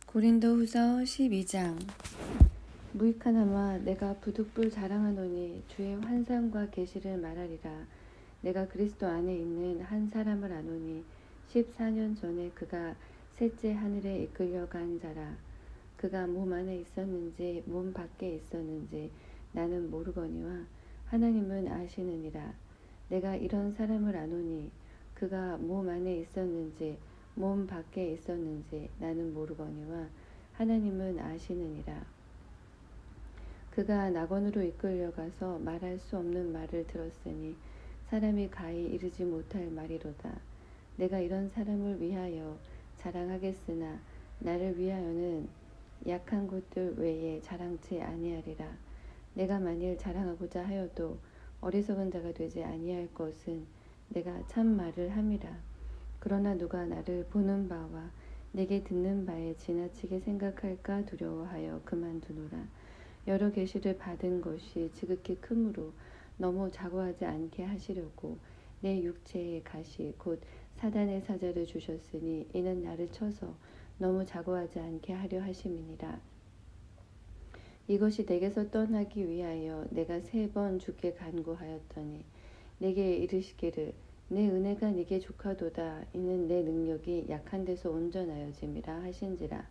고린도후서 12장. 무익하나마 내가 부득불 자랑하노니 주의 환상과 계시를 말하리라. 내가 그리스도 안에 있는 한 사람을 아노니 14년 전에 그가 셋째 하늘에 이끌려간 자라. 그가 몸 안에 있었는지 몸 밖에 있었는지 나는 모르거니와 하나님은 아시느니라. 내가 이런 사람을 아노니 그가 몸 안에 있었는지 몸 밖에 있었는지 나는 모르거니와 하나님은 아시느니라. 그가 낙원으로 이끌려가서 말할 수 없는 말을 들었으니 사람이 가히 이르지 못할 말이로다. 내가 이런 사람을 위하여 자랑하겠으나 나를 위하여는 약한 것들 외에 자랑치 아니하리라. 내가 만일 자랑하고자 하여도 어리석은 자가 되지 아니할 것은 내가 참 말을 함이라. 그러나 누가 나를 보는 바와 내게 듣는 바에 지나치게 생각할까 두려워하여 그만두노라. 여러 계시를 받은 것이 지극히 크므로 너무 자고하지 않게 하시려고 내 육체의 가시 곧 사단의 사자를 주셨으니 이는 나를 쳐서 너무 자고하지 않게 하려 하심이니라. 이것이 내게서 떠나기 위하여 내가 3번 주께 간구하였더니 내게 이르시기를 내 은혜가 네게 족하도다. 이는 내 능력이 약한 데서 온전하여짐이라 하신지라.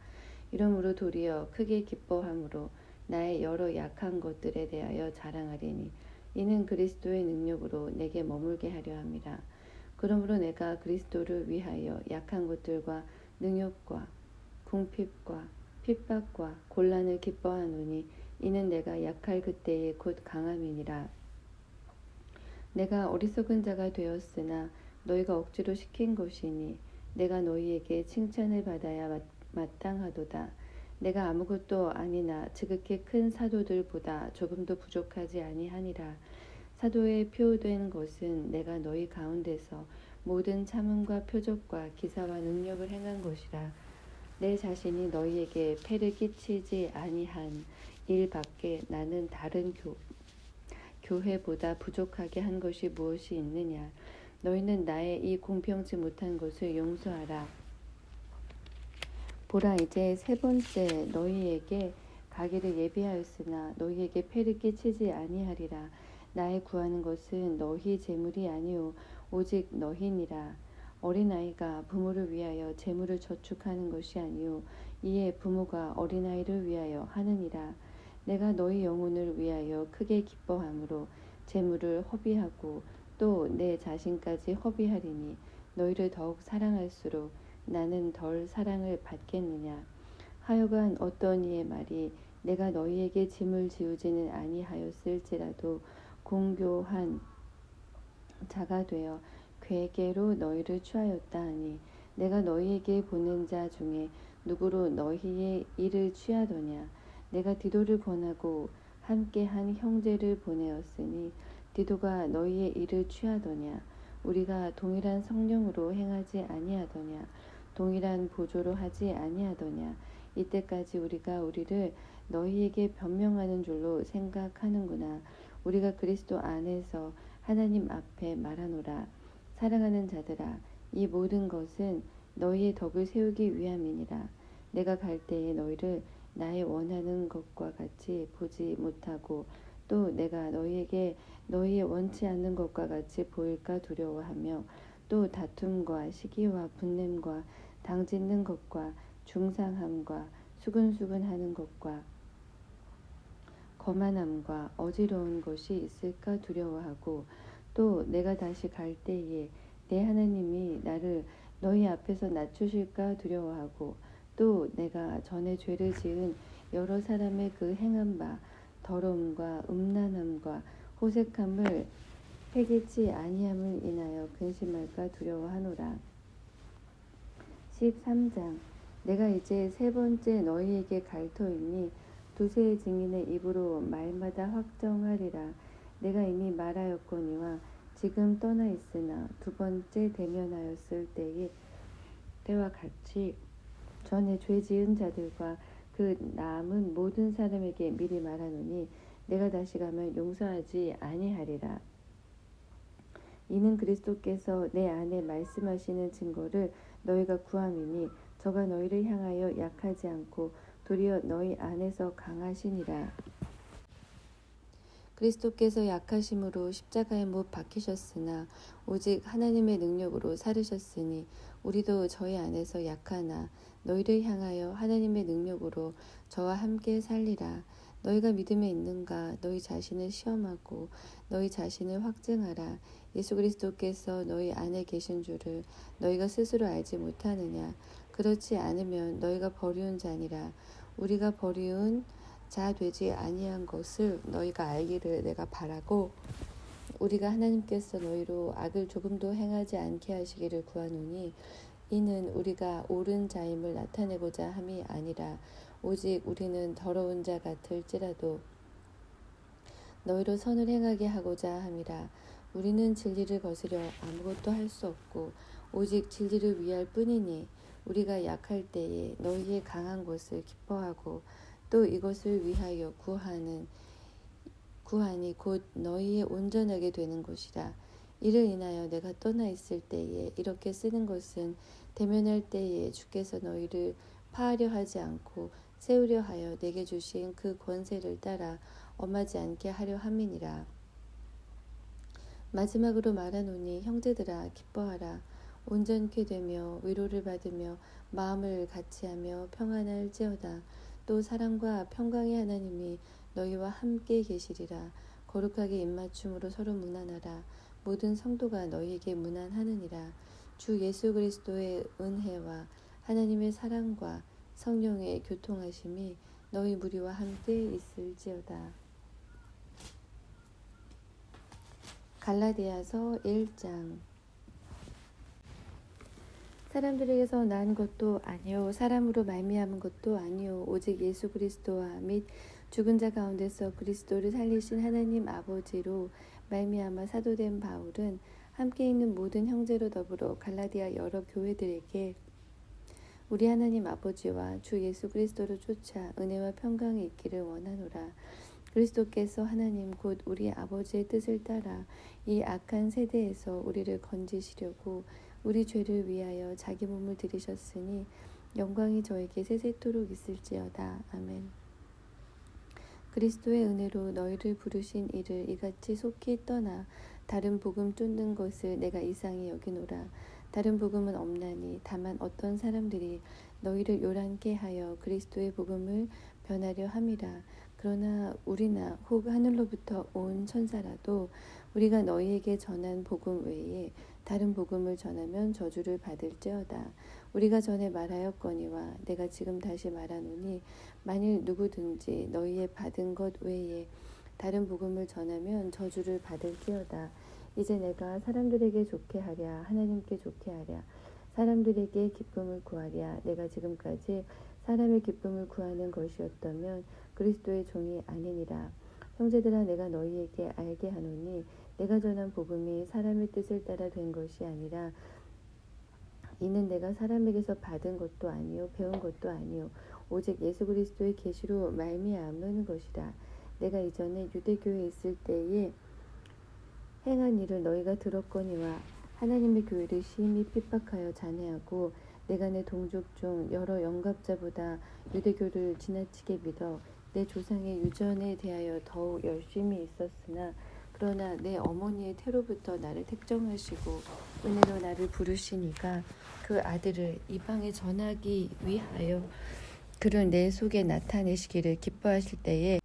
이러므로 도리어 크게 기뻐함으로 나의 여러 약한 것들에 대하여 자랑하리니 이는 그리스도의 능력으로 내게 머물게 하려 함이라. 그러므로 내가 그리스도를 위하여 약한 것들과 능욕과 궁핍과 핍박과 곤란을 기뻐하노니 이는 내가 약할 그때에 곧 강함이니라. 내가 어리석은 자가 되었으나 너희가 억지로 시킨 것이니 내가 너희에게 칭찬을 받아야 마땅하도다. 내가 아무것도 아니나 지극히 큰 사도들보다 조금도 부족하지 아니하니라. 사도에 표된 것은 내가 너희 가운데서 모든 참음과 표적과 기사와 능력을 행한 것이라. 내 자신이 너희에게 폐를 끼치지 아니한 일 밖에 나는 다른 교회보다 부족하게 한 것이 무엇이 있느냐. 너희는 나의 이 공평치 못한 것을 용서하라. 보라, 이제 3번째 너희에게 가기를 예비하였으나 너희에게 폐를 끼치지 아니하리라. 나의 구하는 것은 너희 재물이 아니오 오직 너희니라. 어린아이가 부모를 위하여 재물을 저축하는 것이 아니오 이에 부모가 어린아이를 위하여 하느니라. 내가 너희 영혼을 위하여 크게 기뻐함으로 재물을 허비하고 또 내 자신까지 허비하리니 너희를 더욱 사랑할수록 나는 덜 사랑을 받겠느냐. 하여간 어떤 이의 말이 내가 너희에게 짐을 지우지는 아니하였을지라도 공교한 자가 되어 괴계로 너희를 취하였다 하니 내가 너희에게 보낸 자 중에 누구로 너희의 일을 취하더냐. 내가 디도를 권하고 함께한 형제를 보내었으니 디도가 너희의 일을 취하더냐. 우리가 동일한 성령으로 행하지 아니하더냐. 동일한 보조로 하지 아니하더냐. 이때까지 우리가 우리를 너희에게 변명하는 줄로 생각하는구나. 우리가 그리스도 안에서 하나님 앞에 말하노라. 사랑하는 자들아, 이 모든 것은 너희의 덕을 세우기 위함이니라. 내가 갈 때에 너희를 나의 원하는 것과 같이 보지 못하고 또 내가 너희에게 너희의 원치 않는 것과 같이 보일까 두려워하며 또 다툼과 시기와 분냄과 당짓는 것과 중상함과 수근수근하는 것과 거만함과 어지러운 것이 있을까 두려워하고 또 내가 다시 갈 때에 내 하나님이 나를 너희 앞에서 낮추실까 두려워하고 또 내가 전에 죄를 지은 여러 사람의 그 행한 바 더러움과 음란함과 호색함을 회개치 아니함을 인하여 근심할까 두려워하노라. 13장. 내가 이제 3번째 너희에게 갈 터이니 두세 증인의 입으로 말마다 확정하리라. 내가 이미 말하였거니와 지금 떠나 있으나 2번째 대면하였을 때와 같이 전에 죄 지은 자들과 그 남은 모든 사람에게 미리 말하노니 내가 다시 가면 용서하지 아니하리라. 이는 그리스도께서 내 안에 말씀하시는 증거를 너희가 구함이니 저가 너희를 향하여 약하지 않고 도리어 너희 안에서 강하시니라. 그리스도께서 약하심으로 십자가에 못 박히셨으나 오직 하나님의 능력으로 살으셨으니 우리도 저희 안에서 약하나 너희를 향하여 하나님의 능력으로 저와 함께 살리라. 너희가 믿음에 있는가? 너희 자신을 시험하고 너희 자신을 확증하라. 예수 그리스도께서 너희 안에 계신 줄을 너희가 스스로 알지 못하느냐? 그렇지 않으면 너희가 버리운 자니라. 우리가 버리운 자 되지 아니한 것을 너희가 알기를 내가 바라고 우리가 하나님께서 너희로 악을 조금도 행하지 않게 하시기를 구하노니 이는 우리가 옳은 자임을 나타내고자 함이 아니라 오직 우리는 더러운 자 같을지라도 너희로 선을 행하게 하고자 함이라. 우리는 진리를 거스려 아무것도 할 수 없고 오직 진리를 위할 뿐이니 우리가 약할 때에 너희의 강한 것을 기뻐하고 또 이것을 위하여 구하니 곧 너희의 온전하게 되는 것이라. 이를 인하여 내가 떠나 있을 때에 이렇게 쓰는 것은 대면할 때에 주께서 너희를 파하려 하지 않고 세우려 하여 내게 주신 그 권세를 따라 엄하지 않게 하려 함이니라. 마지막으로 말하노니 형제들아 기뻐하라. 온전케 되며 위로를 받으며 마음을 같이하며 평안할지어다. 또 사랑과 평강의 하나님이 너희와 함께 계시리라. 거룩하게 입맞춤으로 서로 문안하라. 모든 성도가 너희에게 문안하느니라. 주 예수 그리스도의 은혜와 하나님의 사랑과 성령의 교통하심이 너희 무리와 함께 있을지어다. 갈라디아서 1장. 사람들에게서 난 것도 아니요 사람으로 말미암은 것도 아니요 오직 예수 그리스도와 및 죽은 자 가운데서 그리스도를 살리신 하나님 아버지로 말미암아 사도된 바울은 함께 있는 모든 형제로 더불어 갈라디아 여러 교회들에게 우리 하나님 아버지와 주 예수 그리스도를 쫓아 은혜와 평강이 있기를 원하노라. 그리스도께서 하나님 곧 우리 아버지의 뜻을 따라 이 악한 세대에서 우리를 건지시려고 우리 죄를 위하여 자기 몸을 들이셨으니 영광이 저에게 세세토록 있을지어다. 아멘. 그리스도의 은혜로 너희를 부르신 이를 이같이 속히 떠나 다른 복음 쫓는 것을 내가 이상히 여기노라. 다른 복음은 없나니 다만 어떤 사람들이 너희를 요란케 하여 그리스도의 복음을 변하려 함이라. 그러나 우리나 혹 하늘로부터 온 천사라도 우리가 너희에게 전한 복음 외에 다른 복음을 전하면 저주를 받을지어다. 우리가 전에 말하였거니와 내가 지금 다시 말하노니 만일 누구든지 너희의 받은 것 외에 다른 복음을 전하면 저주를 받을지어다. 이제 내가 사람들에게 좋게 하랴 하나님께 좋게 하랴 사람들에게 기쁨을 구하랴 내가 지금까지 사람의 기쁨을 구하는 것이었다면 그리스도의 종이 아니니라. 형제들아 내가 너희에게 알게 하노니 내가 전한 복음이 사람의 뜻을 따라 된 것이 아니라 이는 내가 사람에게서 받은 것도 아니요 배운 것도 아니요 오직 예수 그리스도의 계시로 말미암은 것이라. 내가 이전에 유대교회에 있을 때에 행한 일을 너희가 들었거니와 하나님의 교회를 심히 핍박하여 잔해하고 내가 내 동족 중 여러 영갑자보다 유대교를 지나치게 믿어 내 조상의 유전에 대하여 더욱 열심히 있었으나 그러나 내 어머니의 태로부터 나를 택정하시고 은혜로 나를 부르시니가 그 아들을 이방에 전하기 위하여 그를 내 속에 나타내시기를 기뻐하실 때에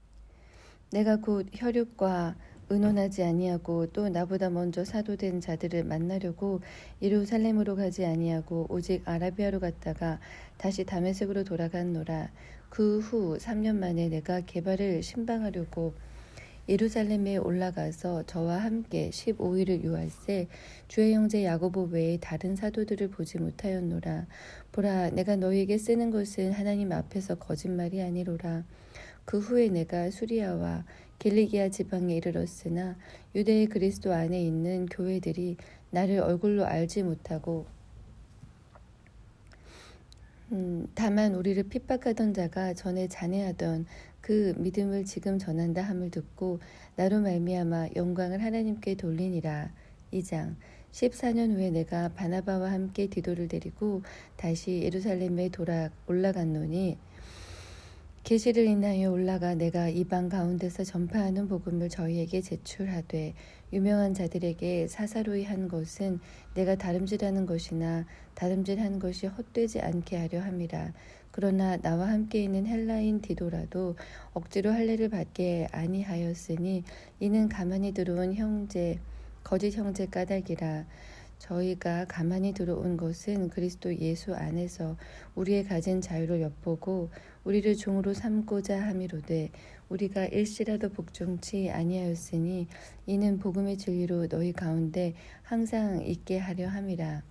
내가 곧 혈육과 의논하지 아니하고 또 나보다 먼저 사도된 자들을 만나려고 예루살렘으로 가지 아니하고 오직 아라비아로 갔다가 다시 다메섹으로 돌아갔노라. 그 후 3년 만에 내가 게바를 신방하려고 예루살렘에 올라가서 저와 함께 15일을 유할세 주의 형제 야고보 외에 다른 사도들을 보지 못하였노라. 보라 내가 너희에게 쓰는 것은 하나님 앞에서 거짓말이 아니로라. 그 후에 내가 수리아와 길리기아 지방에 이르렀으나 유대의 그리스도 안에 있는 교회들이 나를 얼굴로 알지 못하고 다만 우리를 핍박하던 자가 전에 잔해하던 그 믿음을 지금 전한다 함을 듣고 나로 말미암아 영광을 하나님께 돌리니라. 2장 14년 후에 내가 바나바와 함께 디도를 데리고 다시 예루살렘에 올라갔노니 계시를 인하여 올라가 내가 이방 가운데서 전파하는 복음을 저희에게 제출하되 유명한 자들에게 사사로이 한 것은 내가 다름질하는 것이나 다름질한 것이 헛되지 않게 하려 함이라. 그러나 나와 함께 있는 헬라인 디도라도 억지로 할례를 받게 아니하였으니 이는 가만히 들어온 거짓 형제 까닭이라. 저희가 가만히 들어온 것은 그리스도 예수 안에서 우리의 가진 자유를 엿보고 우리를 종으로 삼고자 함이로되 우리가 일시라도 복종치 아니하였으니 이는 복음의 진리로 너희 가운데 항상 있게 하려 함이라.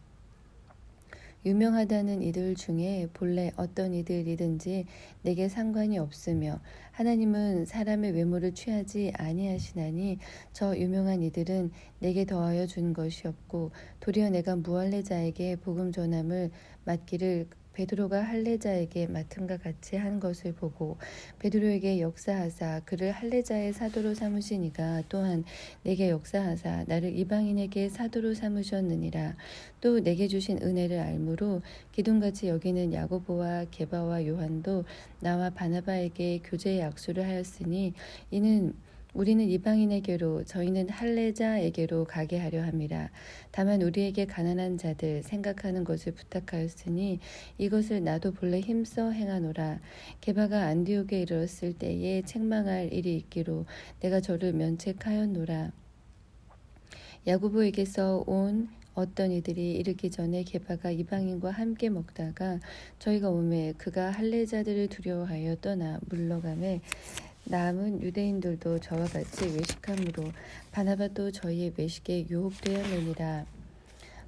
유명하다는 이들 중에 본래 어떤 이들이든지 내게 상관이 없으며 하나님은 사람의 외모를 취하지 아니하시나니 저 유명한 이들은 내게 더하여 준 것이 없고 도리어 내가 무할례자에게 복음 전함을 맡기를 베드로가 할례자에게 맡음과 같이 한 것을 보고 베드로에게 역사하사 그를 할례자의 사도로 삼으시니가 또한 내게 역사하사 나를 이방인에게 사도로 삼으셨느니라. 또 내게 주신 은혜를 알므로 기둥같이 여기는 야고보와 게바와 요한도 나와 바나바에게 교제의 약수를 하였으니 이는 우리는 이방인에게로 저희는 할례자에게로 가게 하려 함이라. 다만 우리에게 가난한 자들 생각하는 것을 부탁하였으니 이것을 나도 본래 힘써 행하노라. 게바가 안디옥에 이르렀을 때에 책망할 일이 있기로 내가 저를 면책하였노라. 야고보에게서 온 어떤 이들이 이르기 전에 게바가 이방인과 함께 먹다가 저희가 오매 그가 할례자들을 두려워하여 떠나 물러가매 남은 유대인들도 저와 같이 외식함으로 바나바도 저희의 외식에 유혹되었느니라.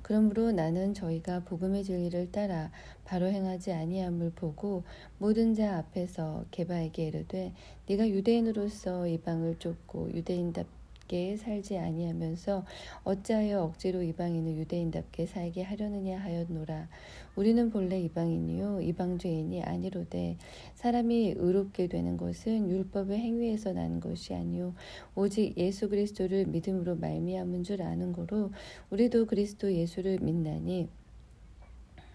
그러므로 나는 저희가 복음의 진리를 따라 바로 행하지 아니함을 보고 모든 자 앞에서 게바에게 이르되 네가 유대인으로서 이방을 쫓고 유대인답게 살지 아니하면서 어찌하여 억지로 이방인을 유대인답게 살게 하려느냐 하였노라. 우리는 본래 이방인이요 이방죄인이 아니로되 사람이 의롭게 되는 것은 율법의 행위에서 난 것이 아니요 오직 예수 그리스도를 믿음으로 말미암은 줄 아는 거로 우리도 그리스도 예수를 믿나니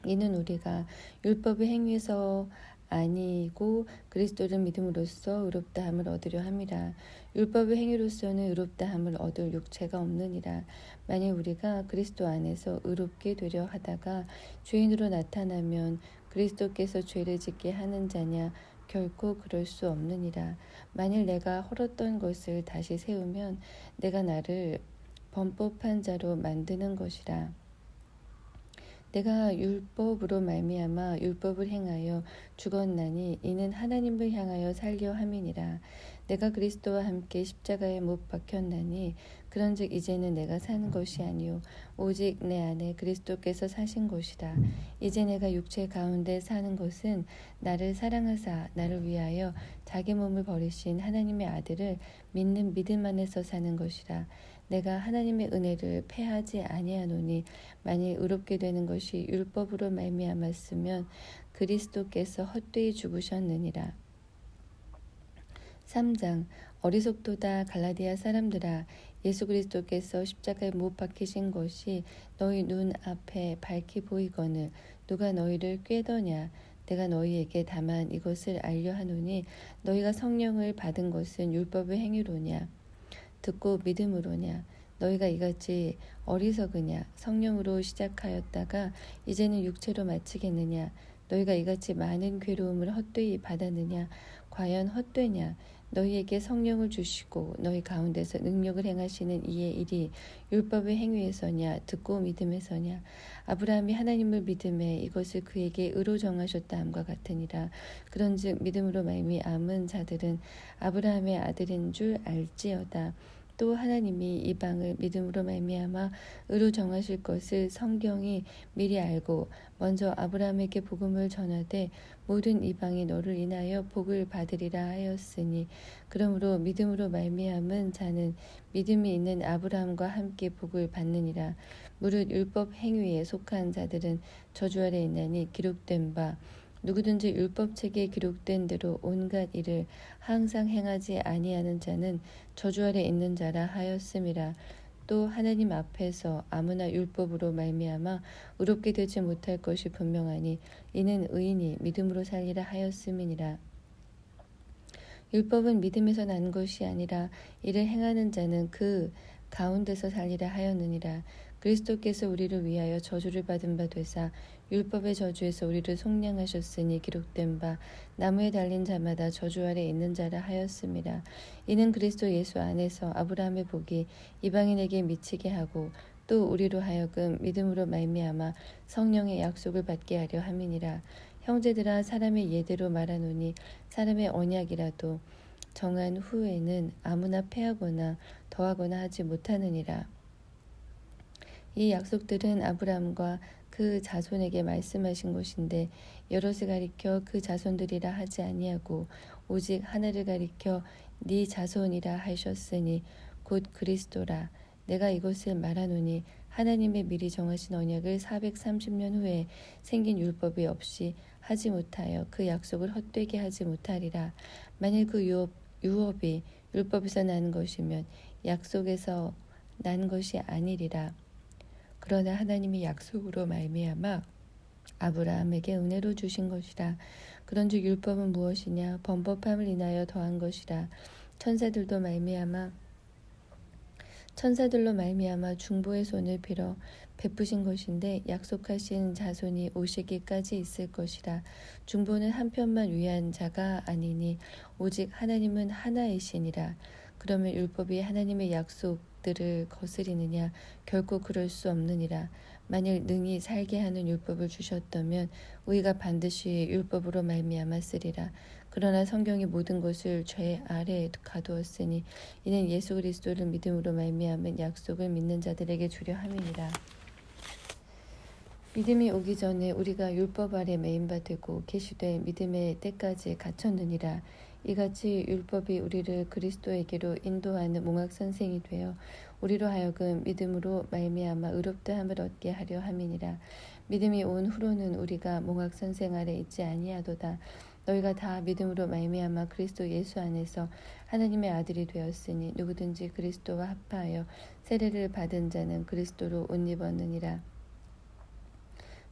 이는 우리가 율법의 행위에서 아니고 그리스도를 믿음으로써 의롭다함을 얻으려 함이라. 율법의 행위로서는 의롭다함을 얻을 육체가 없느니라. 만일 우리가 그리스도 안에서 의롭게 되려 하다가 죄인으로 나타나면 그리스도께서 죄를 짓게 하는 자냐? 결코 그럴 수 없느니라. 만일 내가 헐었던 것을 다시 세우면 내가 나를 범법한 자로 만드는 것이라. 내가 율법으로 말미암아 율법을 행하여 죽었나니 이는 하나님을 향하여 살려 함이니라. 내가 그리스도와 함께 십자가에 못 박혔나니 그런즉 이제는 내가 사는 것이 아니요 오직 내 안에 그리스도께서 사신 것이라. 이제 내가 육체 가운데 사는 것은 나를 사랑하사 나를 위하여 자기 몸을 버리신 하나님의 아들을 믿는 믿음 안에서 사는 것이라. 내가 하나님의 은혜를 패하지 아니하노니 만일 의롭게 되는 것이 율법으로 말미암았으면 그리스도께서 헛되이 죽으셨느니라. 3장 어리석도다 갈라디아 사람들아 예수 그리스도께서 십자가에 못 박히신 것이 너희 눈 앞에 밝히 보이거늘 누가 너희를 꾀더냐. 내가 너희에게 다만 이것을 알려 하노니 너희가 성령을 받은 것은 율법의 행위로냐 듣고 믿음으로냐. 너희가 이같이 어리석으냐. 성령으로 시작하였다가 이제는 육체로 마치겠느냐. 너희가 이같이 많은 괴로움을 헛되이 받았느냐. 과연 헛되냐. 너희에게 성령을 주시고 너희 가운데서 능력을 행하시는 이의 일이 율법의 행위에서냐 듣고 믿음에서냐. 아브라함이 하나님을 믿음에 이것을 그에게 의로 정하셨다 함과 같으니라. 그런즉 믿음으로 말미암은 자들은 아브라함의 아들인 줄 알지어다. 또 하나님이 이방을 믿음으로 말미암아 의로 정하실 것을 성경이 미리 알고 먼저 아브라함에게 복음을 전하되 모든 이방이 너를 인하여 복을 받으리라 하였으니 그러므로 믿음으로 말미암은 자는 믿음이 있는 아브라함과 함께 복을 받느니라. 무릇 율법 행위에 속한 자들은 저주 아래 있나니 기록된 바 누구든지 율법책에 기록된 대로 온갖 일을 항상 행하지 아니하는 자는 저주 아래 있는 자라 하였음이라. 또 하나님 앞에서 아무나 율법으로 말미암아 의롭게 되지 못할 것이 분명하니 이는 의인이 믿음으로 살리라 하였음이니라. 율법은 믿음에서 난 것이 아니라 이를 행하는 자는 그 가운데서 살리라 하였느니라. 그리스도께서 우리를 위하여 저주를 받은 바 되사 율법의 저주에서 우리를 속량하셨으니 기록된 바 나무에 달린 자마다 저주 아래 있는 자라 하였음이라. 이는 그리스도 예수 안에서 아브라함의 복이 이방인에게 미치게 하고 또 우리로 하여금 믿음으로 말미암아 성령의 약속을 받게 하려 함이니라. 형제들아, 사람의 예대로 말하노니 사람의 언약이라도 정한 후에는 아무나 패하거나 더하거나 하지 못하느니라. 이 약속들은 아브라함과 그 자손에게 말씀하신 것인데 여럿을 가리켜 그 자손들이라 하지 아니하고 오직 하나를 가리켜 네 자손이라 하셨으니 곧 그리스도라. 내가 이것을 말하노니 하나님의 미리 정하신 언약을 430년 후에 생긴 율법이 없이 하지 못하여 그 약속을 헛되게 하지 못하리라. 만일 그 유업이 율법에서 난 것이면 약속에서 난 것이 아니리라. 그러나 하나님이 약속으로 말미암아 아브라함에게 은혜로 주신 것이라. 그런즉 율법은 무엇이냐? 범법함을 인하여 더한 것이라. 천사들로 말미암아 중보의 손을 빌어 베푸신 것인데 약속하신 자손이 오시기까지 있을 것이라. 중보는 한편만 위한 자가 아니니 오직 하나님은 하나이시니라. 그러면 율법이 하나님의 약속들을 거스리느냐? 결코 그럴 수 없느니라. 만일 능히 살게 하는 율법을 주셨다면 우리가 반드시 율법으로 말미암아 쓰리라. 그러나 성경이 모든 것을 죄 아래에 가두었으니 이는 예수 그리스도를 믿음으로 말미암은 약속을 믿는 자들에게 주려 함이니라. 믿음이 오기 전에 우리가 율법 아래 매인바 되고 계시되 믿음의 때까지 갇혔느니라. 이같이 율법이 우리를 그리스도에게로 인도하는 몽학 선생이 되어 우리로 하여금 믿음으로 말미암아 의롭다함을 얻게 하려 함이니라. 믿음이 온 후로는 우리가 몽학 선생 아래 있지 아니하도다. 너희가 다 믿음으로 말미암아 그리스도 예수 안에서 하나님의 아들이 되었으니 누구든지 그리스도와 합하여 세례를 받은 자는 그리스도로 옷 입었느니라.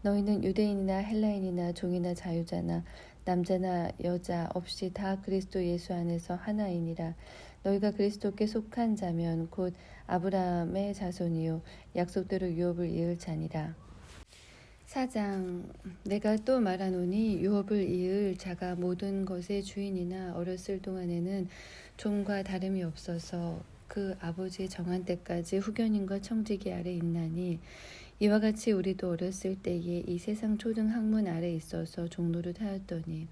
너희는 유대인이나 헬라인이나 종이나 자유자나 남자나 여자 없이 다 그리스도 예수 안에서 하나이니라. 너희가 그리스도께 속한 자면 곧 아브라함의 자손이요 약속대로 유업을 이을 자니라. 4장. 내가 또 말하노니 유업을 이을 자가 모든 것의 주인이나 어렸을 동안에는 종과 다름이 없어서 그 아버지의 정한 때까지 후견인과 청지기 아래 있나니 이와 같이 우리도 어렸을 때에 이 세상 초등 학문 아래 있어서 종노릇 하였더니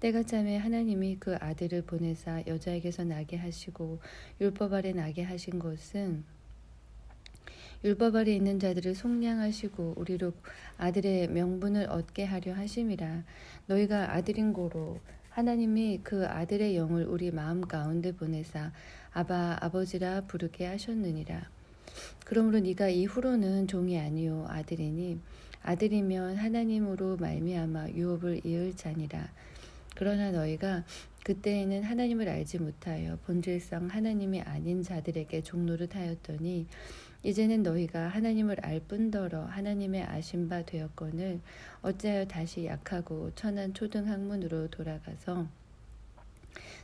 때가 참에 하나님이 그 아들을 보내사 여자에게서 나게 하시고 율법 아래 나게 하신 것은 율법 아래 있는 자들을 속량하시고 우리로 아들의 명분을 얻게 하려 하심이라. 너희가 아들인 고로 하나님이 그 아들의 영을 우리 마음 가운데 보내사 아바 아버지라 부르게 하셨느니라. 그러므로 네가 이후로는 종이 아니요 아들이니 아들이면 하나님으로 말미암아 유업을 이을 자니라. 그러나 너희가 그때에는 하나님을 알지 못하여 본질상 하나님이 아닌 자들에게 종노릇 하였더니 이제는 너희가 하나님을 알 뿐더러 하나님의 아신 바 되었거늘 어찌하여 다시 약하고 천한 초등학문으로 돌아가서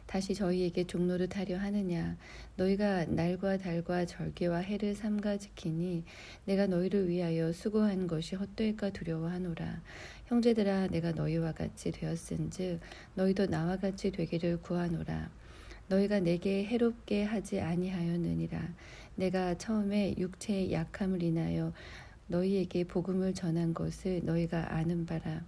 다시 저희에게 종노릇 하려 하느냐. 너희가 날과 달과 절기와 해를 삼가 지키니 내가 너희를 위하여 수고한 것이 헛될까 두려워하노라. 형제들아, 내가 너희와 같이 되었은즉 너희도 나와 같이 되기를 구하노라. 너희가 내게 해롭게 하지 아니하였느니라. 내가 처음에 육체의 약함을 인하여 너희에게 복음을 전한 것을 너희가 아는 바라.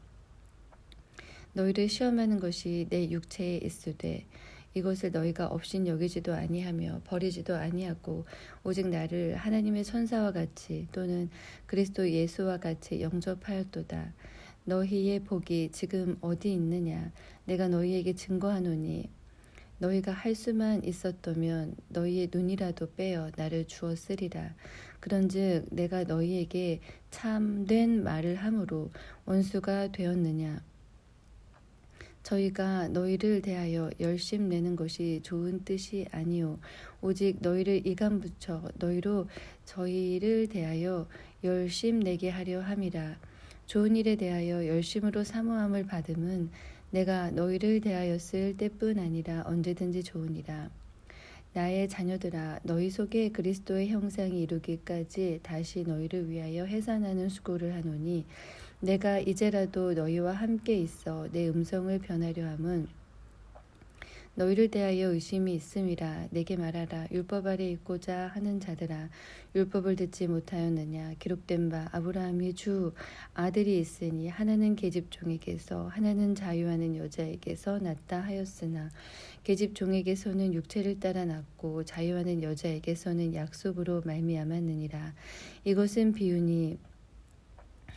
너희를 시험하는 것이 내 육체에 있으되 이것을 너희가 없인 여기지도 아니하며 버리지도 아니하고 오직 나를 하나님의 천사와 같이 또는 그리스도 예수와 같이 영접하였도다. 너희의 복이 지금 어디 있느냐? 내가 너희에게 증거하노니 너희가 할 수만 있었다면 너희의 눈이라도 빼어 나를 주었으리라. 그런즉 내가 너희에게 참된 말을 함으로 원수가 되었느냐? 저희가 너희를 대하여 열심 내는 것이 좋은 뜻이 아니요 오직 너희를 이감 붙여 너희로 저희를 대하여 열심 내게 하려 함이라. 좋은 일에 대하여 열심으로 사모함을 받음은 내가 너희를 대하였을 때뿐 아니라 언제든지 좋으니라. 나의 자녀들아, 너희 속에 그리스도의 형상이 이루기까지 다시 너희를 위하여 해산하는 수고를 하노니 내가 이제라도 너희와 함께 있어 내 음성을 변하려 함은 너희를 대하여 의심이 있음이라. 내게 말하라. 율법 아래 있고자 하는 자들아, 율법을 듣지 못하였느냐. 기록된 바 아브라함이 주 아들이 있으니 하나는 계집종에게서 하나는 자유하는 여자에게서 났다 하였으나 계집종에게서는 육체를 따라 났고 자유하는 여자에게서는 약속으로 말미암았느니라. 이것은 비유니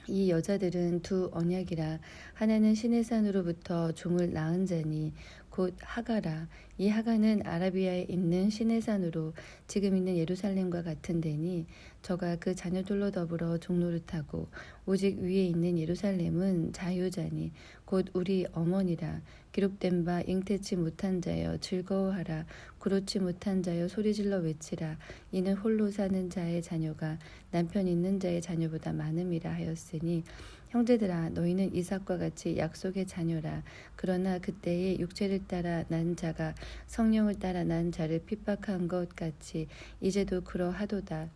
이 여자들은 두 언약이라. 하나는 시내산으로부터 종을 낳은 자니 곧 하가라. 이 하가는 아라비아에 있는 시내산으로 지금 있는 예루살렘과 같은 데니 저가 그 자녀들로 더불어 종노릇하고 오직 위에 있는 예루살렘은 자유자니 곧 우리 어머니라. 기록된 바 잉태치 못한 자여 즐거워하라. 그렇지 못한 자여 소리질러 외치라. 이는 홀로 사는 자의 자녀가 남편 있는 자의 자녀보다 많음이라 하였으니 형제들아, 너희는 이삭과 같이 약속의 자녀라. 그러나 그때에 육체를 따라 난 자가 성령을 따라 난 자를 핍박한 것 같이 이제도 그러하도다.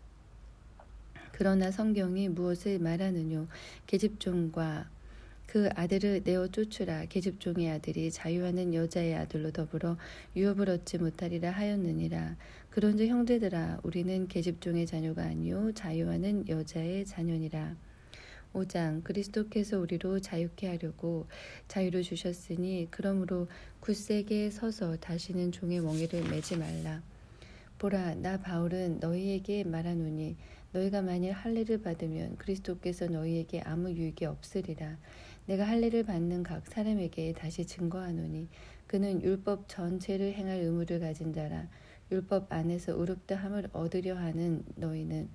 그러나 성경이 무엇을 말하느뇨? 계집종과 그 아들을 내어 쫓으라. 계집종의 아들이 자유하는 여자의 아들로 더불어 유업을 얻지 못하리라 하였느니라. 그런즉 형제들아, 우리는 계집종의 자녀가 아니요 자유하는 여자의 자녀니라. 5장. 그리스도께서 우리로 자유케 하려고 자유를 주셨으니 그러므로 굳세게 서서 다시는 종의 멍에를 매지 말라. 보라, 나 바울은 너희에게 말하노니 너희가 만일 할례를 받으면 그리스도께서 너희에게 아무 유익이 없으리라. 내가 할례를 받는 각 사람에게 다시 증거하노니 그는 율법 전체를 행할 의무를 가진 자라. 율법 안에서 의롭다함을 얻으려 하는 너희는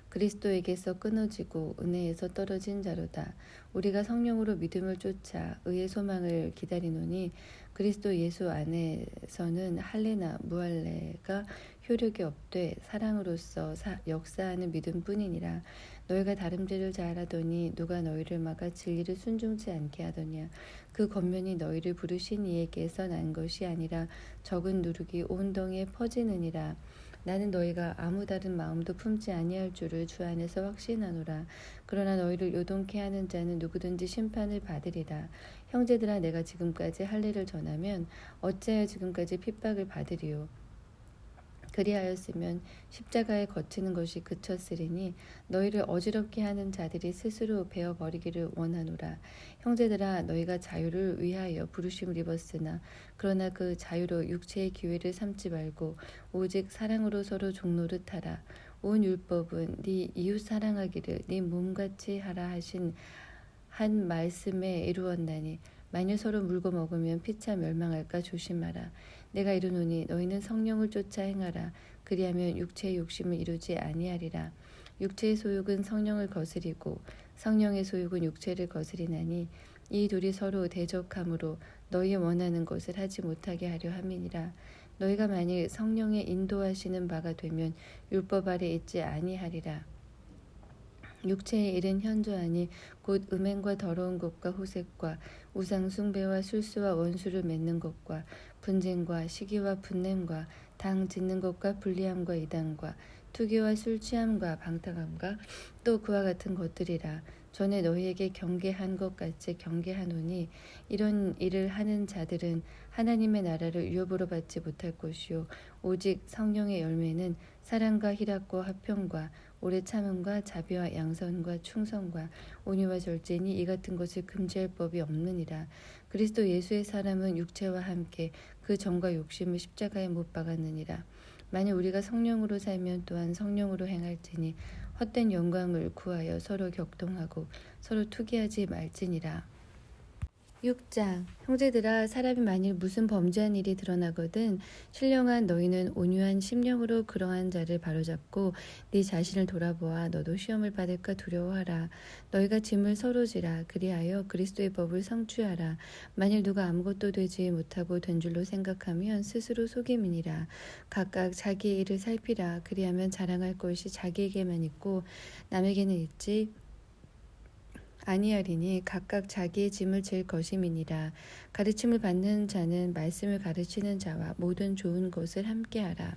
그리스도에게서 끊어지고 은혜에서 떨어진 자로다. 우리가 성령으로 믿음을 쫓아 의의 소망을 기다리노니 그리스도 예수 안에서는 할례나 무할례가 효력이 없되 사랑으로서 역사하는 믿음뿐이니라. 너희가 다름질을 잘하더니 누가 너희를 막아 진리를 순종치 않게 하더냐. 그 겉면이 너희를 부르신 이에게서 난 것이 아니라 적은 누룩이 온 동에 퍼지느니라. 나는 너희가 아무 다른 마음도 품지 아니할 줄을 주 안에서 확신하노라. 그러나 너희를 요동케 하는 자는 누구든지 심판을 받으리라. 형제들아, 내가 지금까지 할례를 전하면 어찌하여 지금까지 핍박을 받으리요. 그리하였으면 십자가에 거치는 것이 그쳤으리니 너희를 어지럽게 하는 자들이 스스로 베어버리기를 원하노라. 형제들아, 너희가 자유를 위하여 부르심을 입었으나 그러나 그 자유로 육체의 기회를 삼지 말고 오직 사랑으로 서로 종노릇하라. 온 율법은 네 이웃 사랑하기를 네 몸같이 하라 하신 한 말씀에 이루었나니 만일 서로 물고 먹으면 피차 멸망할까 조심하라. 내가 이르노니 너희는 성령을 쫓아 행하라. 그리하면 육체의 욕심을 이루지 아니하리라. 육체의 소욕은 성령을 거스리고 성령의 소욕은 육체를 거스리나니 이 둘이 서로 대적함으로 너희 원하는 것을 하지 못하게 하려 함이니라. 너희가 만일 성령의 인도하시는 바가 되면 율법 아래 있지 아니하리라. 육체의 일은 현저하니 곧 음행과 더러운 것과 호색과 우상 숭배와 술수와 원수를 맺는 것과 분쟁과 시기와 분냄과 당 짓는 것과 불리함과 이단과 투기와 술 취함과 방탕함과 또 그와 같은 것들이라. 전에 너희에게 경계한 것 같이 경계하노니 이런 일을 하는 자들은 하나님의 나라를 유업으로 받지 못할 것이요 오직 성령의 열매는 사랑과 희락과 화평과 오래 참음과 자비와 양선과 충성과 온유와 절제니 이 같은 것을 금지할 법이 없느니라. 그리스도 예수의 사람은 육체와 함께 그 정과 욕심을 십자가에 못 박았느니라. 만일 우리가 성령으로 살면 또한 성령으로 행할지니 헛된 영광을 구하여 서로 격동하고 서로 투기하지 말지니라. 6장 형제들아 사람이 만일 무슨 범죄한 일이 드러나거든 신령한 너희는 온유한 심령으로 그러한 자를 바로잡고 네 자신을 돌아보아 너도 시험을 받을까 두려워하라. 너희가 짐을 서로 지라. 그리하여 그리스도의 법을 성취하라. 만일 누가 아무것도 되지 못하고 된 줄로 생각하면 스스로 속임이니라. 각각 자기의 일을 살피라. 그리하면 자랑할 것이 자기에게만 있고 남에게는 있지 아니하리니 각각 자기의 짐을 질 것임이니라. 가르침을 받는 자는 말씀을 가르치는 자와 모든 좋은 것을 함께하라.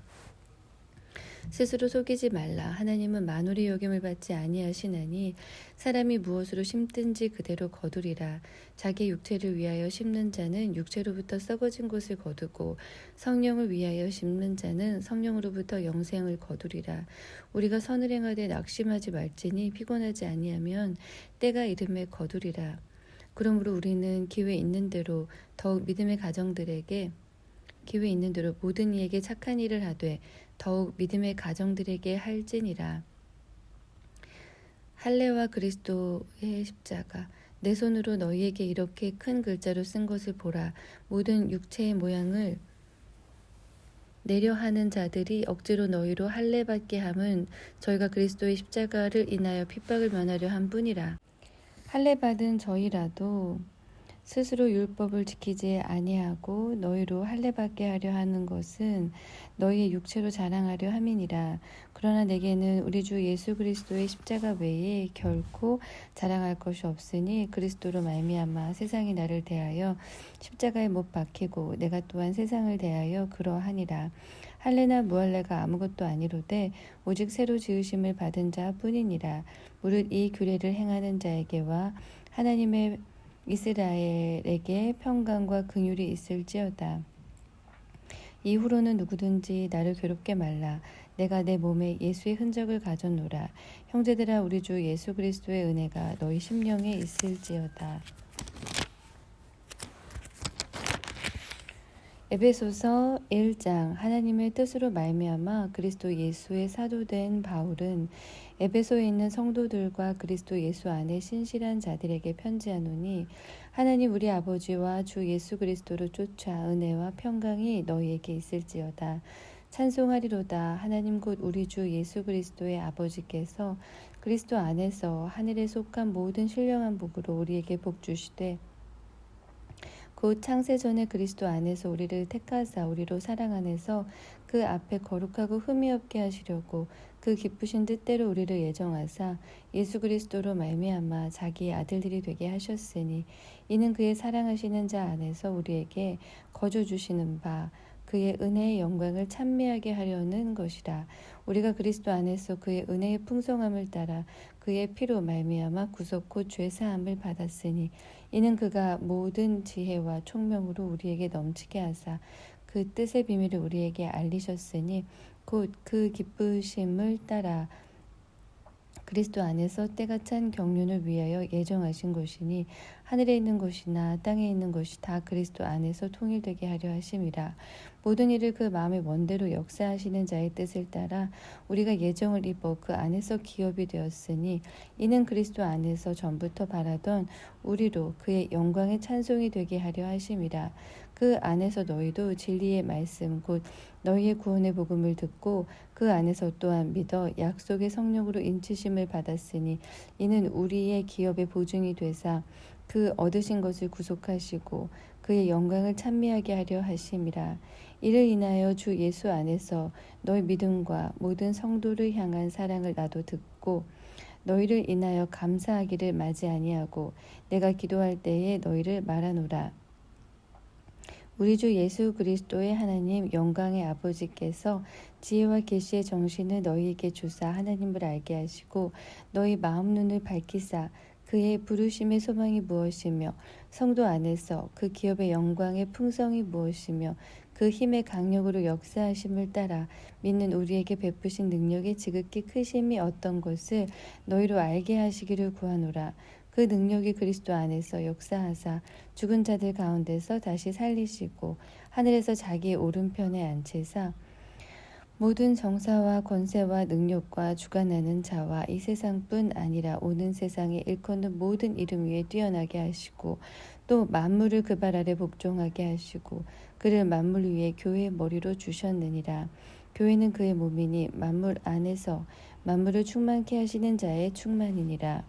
스스로 속이지 말라. 하나님은 만홀의 여김을 받지 아니하시나니 사람이 무엇으로 심든지 그대로 거두리라. 자기 육체를 위하여 심는 자는 육체로부터 썩어진 것을 거두고 성령을 위하여 심는 자는 성령으로부터 영생을 거두리라. 우리가 선을 행하되 낙심하지 말지니 피곤하지 아니하면 때가 이름에 거두리라. 그러므로 우리는 기회 있는 대로 더욱 믿음의 가정들에게 기회 있는 대로 모든 이에게 착한 일을 하되 더욱 믿음의 가정들에게 할지니라. 할례와 그리스도의 십자가 내 손으로 너희에게 이렇게 큰 글자로 쓴 것을 보라. 모든 육체의 모양을 내려하는 자들이 억지로 너희로 할례받게 함은 저희가 그리스도의 십자가를 인하여 핍박을 면하려 한 뿐이라. 할례받은 저희라도 스스로 율법을 지키지 아니하고 너희로 할례받게 하려 하는 것은 너희의 육체로 자랑하려 함이니라. 그러나 내게는 우리 주 예수 그리스도의 십자가 외에 결코 자랑할 것이 없으니 그리스도로 말미암아 세상이 나를 대하여 십자가에 못 박히고 내가 또한 세상을 대하여 그러하니라. 할례나 무할례가 아무것도 아니로되 오직 새로 지으심을 받은 자뿐이니라. 무릇 이 규례를 행하는 자에게와 하나님의 이스라엘에게 평강과 긍휼이 있을지어다. 이후로는 누구든지 나를 괴롭게 말라. 내가 내 몸에 예수의 흔적을 가져노라. 형제들아 우리 주 예수 그리스도의 은혜가 너희 심령에 있을지어다. 에베소서 1장 하나님의 뜻으로 말미암아 그리스도 예수의 사도된 바울은 에베소에 있는 성도들과 그리스도 예수 안에 신실한 자들에게 편지하노니 하나님 우리 아버지와 주 예수 그리스도를 쫓아 은혜와 평강이 너희에게 있을지어다. 찬송하리로다. 하나님 곧 우리 주 예수 그리스도의 아버지께서 그리스도 안에서 하늘에 속한 모든 신령한 복으로 우리에게 복 주시되 곧 창세전에 그리스도 안에서 우리를 택하사 우리로 사랑 안에서 그 앞에 거룩하고 흠이 없게 하시려고 그 기쁘신 뜻대로 우리를 예정하사 예수 그리스도로 말미암아 자기의 아들들이 되게 하셨으니 이는 그의 사랑하시는 자 안에서 우리에게 거저 주시는 바 그의 은혜의 영광을 찬미하게 하려는 것이라. 우리가 그리스도 안에서 그의 은혜의 풍성함을 따라 그의 피로 말미암아 구속 곧 죄 사함을 받았으니 이는 그가 모든 지혜와 총명으로 우리에게 넘치게 하사 그 뜻의 비밀을 우리에게 알리셨으니 곧 그 기쁘심을 따라 그리스도 안에서 때가 찬 경륜을 위하여 예정하신 것이니 하늘에 있는 것이나 땅에 있는 것이 다 그리스도 안에서 통일되게 하려 하심이라. 모든 일을 그 마음의 원대로 역사하시는 자의 뜻을 따라 우리가 예정을 입어 그 안에서 기업이 되었으니 이는 그리스도 안에서 전부터 바라던 우리로 그의 영광의 찬송이 되게 하려 하심이라. 그 안에서 너희도 진리의 말씀 곧 너희의 구원의 복음을 듣고 그 안에서 또한 믿어 약속의 성령으로 인치심을 받았으니 이는 우리의 기업의 보증이 되사 그 얻으신 것을 구속하시고 그의 영광을 찬미하게 하려 하심이라. 이를 인하여 주 예수 안에서 너희 믿음과 모든 성도를 향한 사랑을 나도 듣고 너희를 인하여 감사하기를 마지 아니하고 내가 기도할 때에 너희를 말하노라. 우리 주 예수 그리스도의 하나님 영광의 아버지께서 지혜와 계시의 정신을 너희에게 주사 하나님을 알게 하시고 너희 마음 눈을 밝히사 그의 부르심의 소망이 무엇이며 성도 안에서 그 기업의 영광의 풍성이 무엇이며 그 힘의 강력으로 역사하심을 따라 믿는 우리에게 베푸신 능력의 지극히 크심이 어떤 것을 너희로 알게 하시기를 구하노라. 그 능력이 그리스도 안에서 역사하사 죽은 자들 가운데서 다시 살리시고 하늘에서 자기의 오른편에 앉히사 모든 정사와 권세와 능력과 주관하는 자와 이 세상뿐 아니라 오는 세상에 일컫는 모든 이름 위에 뛰어나게 하시고 또 만물을 그 발 아래 복종하게 하시고 그를 만물 위에 교회의 머리로 주셨느니라. 교회는 그의 몸이니 만물 안에서 만물을 충만케 하시는 자의 충만이니라.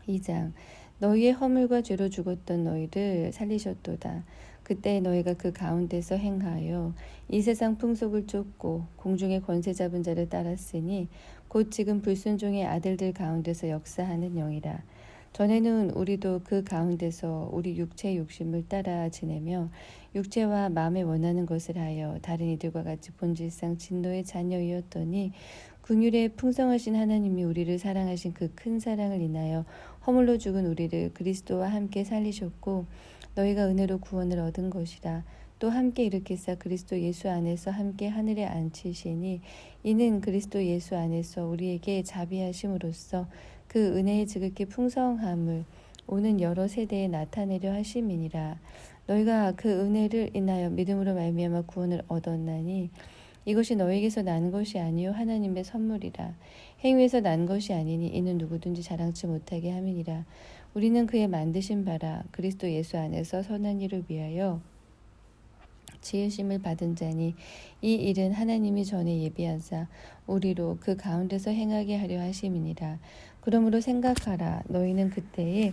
2장 너희의 허물과 죄로 죽었던 너희를 살리셨도다. 그때 너희가 그 가운데서 행하여 이 세상 풍속을 쫓고 공중의 권세 잡은 자를 따랐으니 곧 지금 불순종의 아들들 가운데서 역사하는 영이라. 전에는 우리도 그 가운데서 우리 육체의 욕심을 따라 지내며 육체와 마음에 원하는 것을 하여 다른 이들과 같이 본질상 진노의 자녀이었더니 긍휼에 풍성하신 하나님이 우리를 사랑하신 그 큰 사랑을 인하여 허물로 죽은 우리를 그리스도와 함께 살리셨고 너희가 은혜로 구원을 얻은 것이라. 또 함께 일으키사 그리스도 예수 안에서 함께 하늘에 앉히시니 이는 그리스도 예수 안에서 우리에게 자비하심으로써 그 은혜의 지극히 풍성함을 오는 여러 세대에 나타내려 하심이니라. 너희가 그 은혜를 인하여 믿음으로 말미암아 구원을 얻었나니 이것이 너희에게서 난 것이 아니요 하나님의 선물이라. 행위에서 난 것이 아니니 이는 누구든지 자랑치 못하게 함이니라. 우리는 그의 만드신 바라 그리스도 예수 안에서 선한 일을 위하여 지으심을 받은 자니 이 일은 하나님이 전에 예비하사 우리로 그 가운데서 행하게 하려 하심이니라. 그러므로 생각하라. 너희는 그때에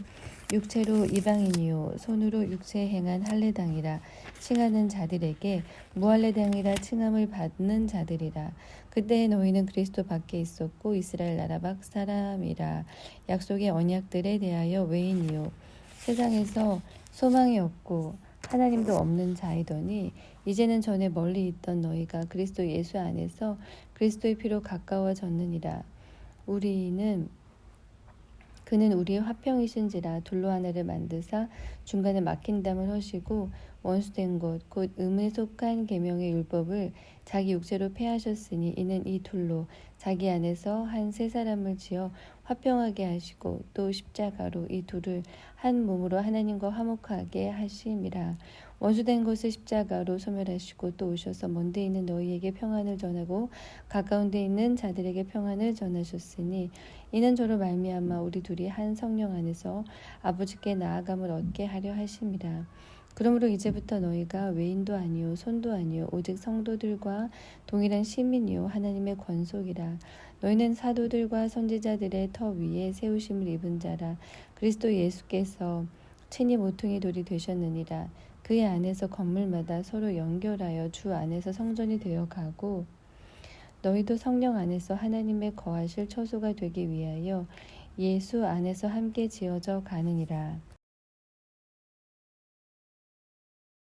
육체로 이방인이요 손으로 육체에 행한 할례당이라 칭하는 자들에게 무할례당이라 칭함을 받는 자들이라. 그때에 너희는 그리스도 밖에 있었고 이스라엘 나라 밖 사람이라. 약속의 언약들에 대하여 외인이요 세상에서 소망이 없고 하나님도 없는 자이더니 이제는 전에 멀리 있던 너희가 그리스도 예수 안에서 그리스도의 피로 가까워졌느니라. 그는 우리의 화평이신지라. 둘로 하나를 만드사 중간에 막힌 담을 허시고 원수된 것 곧 음에 속한 계명의 율법을 자기 육체로 폐하셨으니 이는 이 둘로 자기 안에서 한 세 사람을 지어 화평하게 하시고 또 십자가로 이 둘을 한 몸으로 하나님과 화목하게 하심이라. 원수된 것을 십자가로 소멸하시고 또 오셔서 먼데 있는 너희에게 평안을 전하고 가까운 데 있는 자들에게 평안을 전하셨으니 이는 저로 말미암아 우리 둘이 한 성령 안에서 아버지께 나아감을 얻게 하려 하심이라. 그러므로 이제부터 너희가 외인도 아니요 손도 아니요 오직 성도들과 동일한 시민이요 하나님의 권속이라. 너희는 사도들과 선지자들의 터 위에 세우심을 입은 자라. 그리스도 예수께서 친히 모퉁이 돌이 되셨느니라. 그의 안에서 건물마다 서로 연결하여 주 안에서 성전이 되어 가고 너희도 성령 안에서 하나님의 거하실 처소가 되기 위하여 예수 안에서 함께 지어져 가느니라.